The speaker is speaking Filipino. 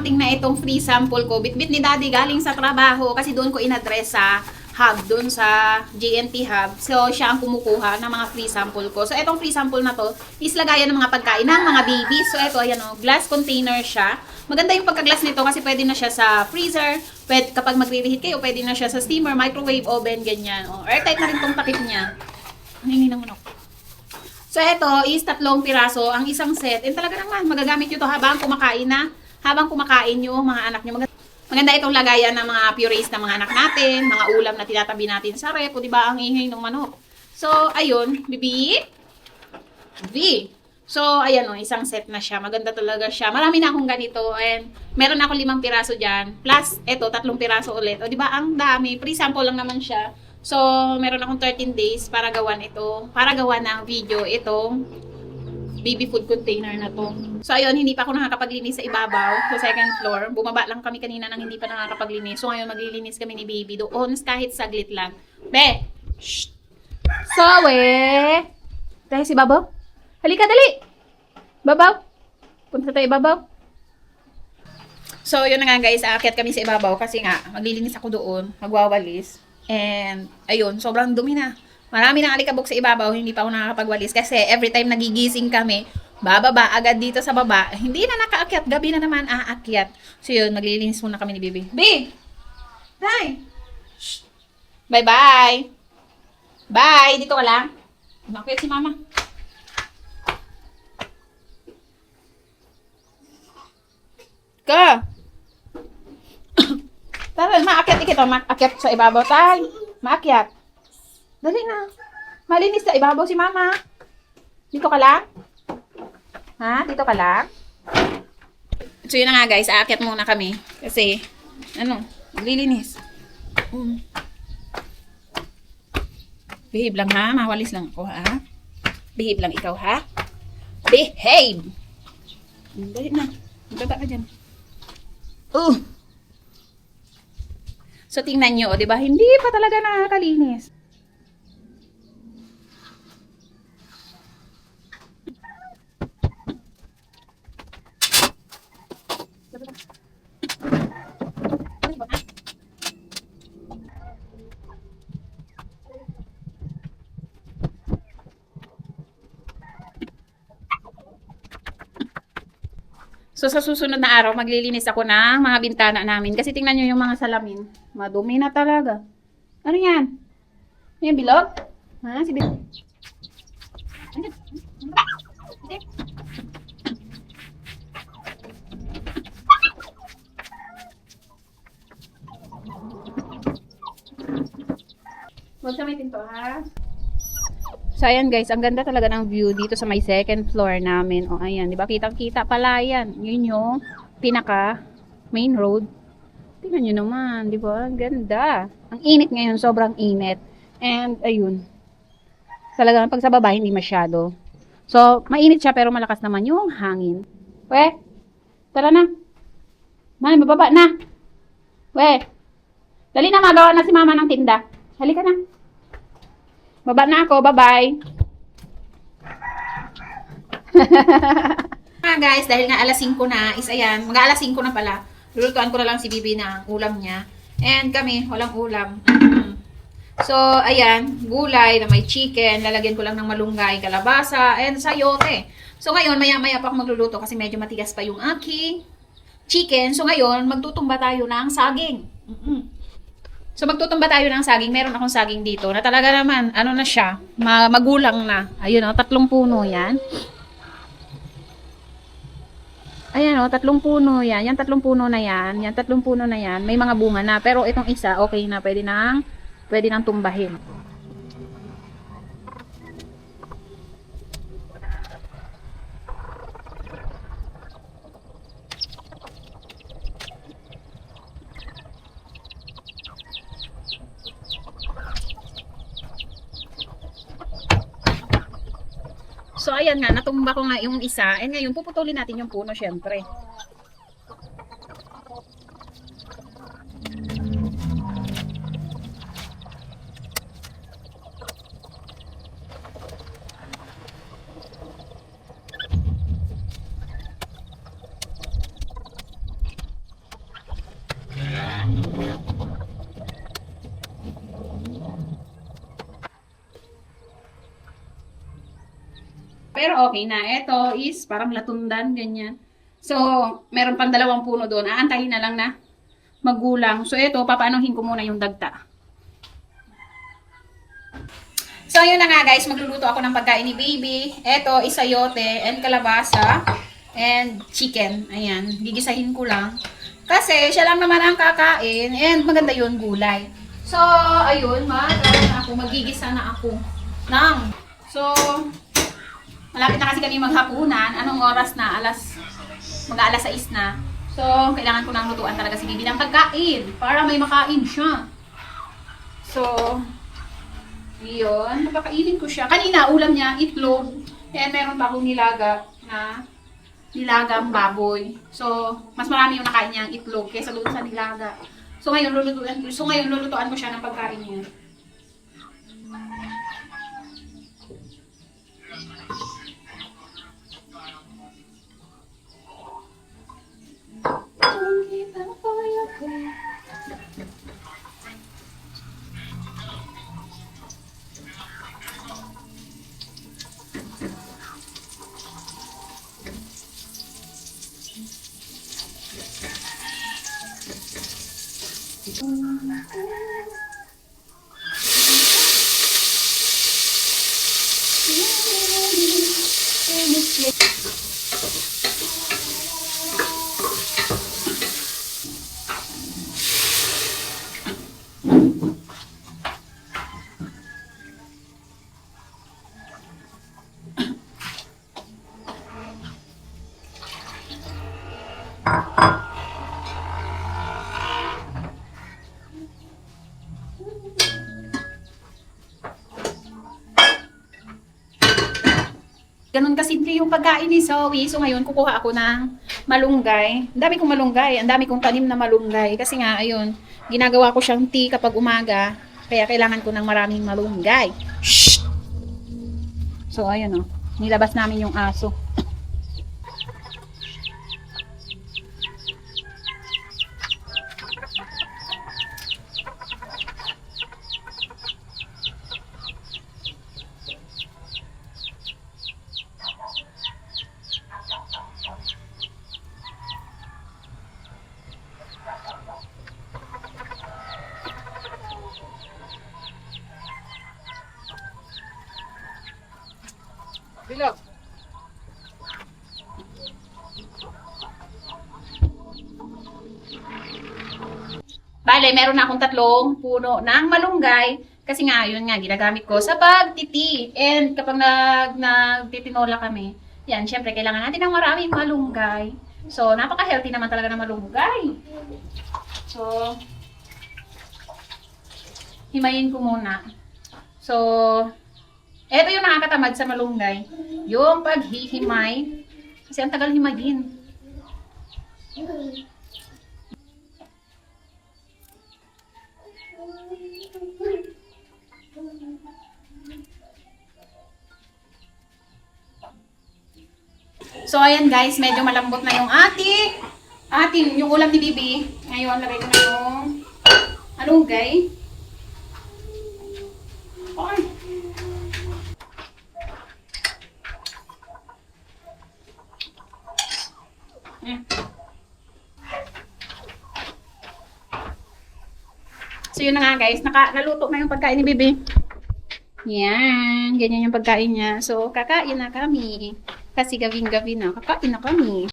dumating na itong free sample ko. Bitbit ni Daddy galing sa trabaho kasi doon ko in-address sa hub, doon sa GNT hub. So, siya ang kumukuha ng mga free sample ko. So, itong free sample na to is lagayan ng mga pagkain ng mga babies. So, ito, ayan o, glass container siya. Maganda yung pagka-glass nito kasi pwede na siya sa freezer. Pwede, kapag magre-reheat kayo, pwede na siya sa steamer, microwave, oven, ganyan. O, airtight na rin tong takip niya. Hindi ng manok. So, ito is 3 piraso ang isang set. And talaga naman, magagamit nyo to habang kumakain na. Habang kumakain yung mga anak nyo. Maganda itong lagayan ng mga purees ng mga anak natin, mga ulam na tinatabi natin sa rep, o diba ang ingay ng manok. So, ayun, bibi. V. So, ayan o, isang set na siya. Maganda talaga siya. Marami na akong ganito. And meron ako 5 piraso dyan. Plus, ito, 3 piraso ulit. O diba, ang dami. Free sample lang naman siya. So, meron akong 13 days para gawan ito. Para gawan ng video itong baby food container na to. So, ayun, hindi pa ako nakakapaglinis sa ibabaw, sa second floor. Bumaba lang kami kanina nang hindi pa nakakapaglinis. So, ngayon, maglilinis kami ni baby doon kahit saglit lang. Be! Shh! Sawe! Dahil si Babaw? Halika, dali! Babaw! Punta tayo, Babaw. So, yun na nga guys, aakyat kami sa ibabaw kasi nga, maglilinis ako doon, magwawalis. And, ayun, sobrang dumi na. Marami nang alikabok sa ibabaw, hindi pa ako nakakapagwalis kasi every time nagigising kami, bababa agad dito sa baba. Hindi na nakaakyat, gabi na naman aakyat. So yun, maglilinis muna kami ni Bibi. Bi! Day! Bye-bye! Bye! Dito ka lang. Umakyat si Mama. Ka! Tara, maakyat ikito. Maakyat sa ibabaw tayo. Maakyat. Dali na. Malinis sa ibabaw si Mama. Dito ka lang? Ha? Dito ka lang? So yun na nga guys, aakyat muna kami. Kasi, maglilinis. Behave lang ha, mawalis lang ako ha. Behave lang ikaw ha. Behave! Dali na. Magtata ka dyan. So tingnan nyo, di ba? Hindi pa talaga nakakalinis. So, sa susunod na araw, maglilinis ako ng mga bintana namin. Kasi tingnan nyo yung mga salamin. Madumi na talaga. Ano yan? Yan, bilog? Ha? Si bilog? Huwag sa may pinto, ha? So, ayan guys, ang ganda talaga ng view dito sa may second floor namin. O, ayan, di ba? Kitang-kita pala yan. Yun yung pinaka main road. Tingnan nyo naman, di ba? Ang ganda. Ang init ngayon, sobrang init. And, ayun. Talagang pag sa baba, hindi masyado. So, mainit siya pero malakas naman yung hangin. We, tara na. May, mababa na. We, dali na, magawa na si Mama ng tinda. Halika na. Baba na ako. Bye-bye. Guys, dahil nga alas 5 na, is ayan, mag-alas 5 na pala. Lulutuan ko na lang si Bibi ng ulam niya. And kami, walang ulam. So, ayan, gulay na may chicken. Lalagyan ko lang ng malunggay, kalabasa, and sayote. So, ngayon, maya-maya pa ako magluluto kasi medyo matigas pa yung aking chicken. So, ngayon, magtutumba tayo ng saging. So, magtutumba tayo ng saging. Meron akong saging dito na talaga naman, ano na siya, magulang na. Ayun, 3 puno yan. Ayan, 3 puno yan. Yan, 3 puno na yan. Yan, 3 puno na yan. May mga bunga na. Pero itong isa, okay na. Pwede nang tumbahin. So, ayan nga, natumba ko nga yung isa. And ngayon, puputulin natin yung puno, syempre. pero okay na. Ito is parang latundan, ganyan. So, meron pang 2 puno doon. Aantahin na lang na magulang. So, ito, papaanohin ko muna yung dagta. So, yun na nga guys, magluluto ako ng pagkain ni baby. Ito is sayote and kalabasa and chicken. Ayan, gigisahin ko lang. Kasi siya lang naman ang kakain and maganda yun, gulay. So, ayun, magigisa na ako ng. So, malapit na kasi kami maghapunan. Anong oras na? Mag-aalas 6 na. So, kailangan ko nang lutuan talaga si baby ng pagkain para may makain siya. So, yun, napakainin ko siya. Kanina, ulam niya, itlog. And meron pa akong nilagang baboy. So, mas marami yung nakain niyang itlog kaysa doon sa nilaga. So, ngayon, lulutuan ko siya ng pagkain niya. Ganun kasimple yung pagkain ni Zoe. So ngayon, kukuha ako ng malunggay. Ang dami kong malunggay. Ang dami kong tanim na malunggay. Kasi nga, ayun, ginagawa ko siyang tea kapag umaga. Kaya kailangan ko ng maraming malunggay. Shh! So, ayun o. Nilabas namin yung aso. Bilog. Bale, meron na akong 3 puno ng malunggay. Kasi nga, yun nga, ginagamit ko sa pagtiti. And kapag nagtitinola kami, yan, syempre, kailangan natin ng maraming malunggay. So, napaka-healthy naman talaga ng malunggay. So, himayin ko muna. So, eto yung nakakatamad sa malunggay. Yung paghihimay. Kasi ang tagal himayin. So, ayan guys, medyo malambot na yung yung ulam ni Bibi. Ngayon, lagay ko na yung malunggay. Okay. So, yun na nga guys. Naluto na yung pagkain ni Bibi. Yan. Ganyan yung pagkain niya. So, kakain na kami. Kasi gabing-gabi na. Kakain na kami.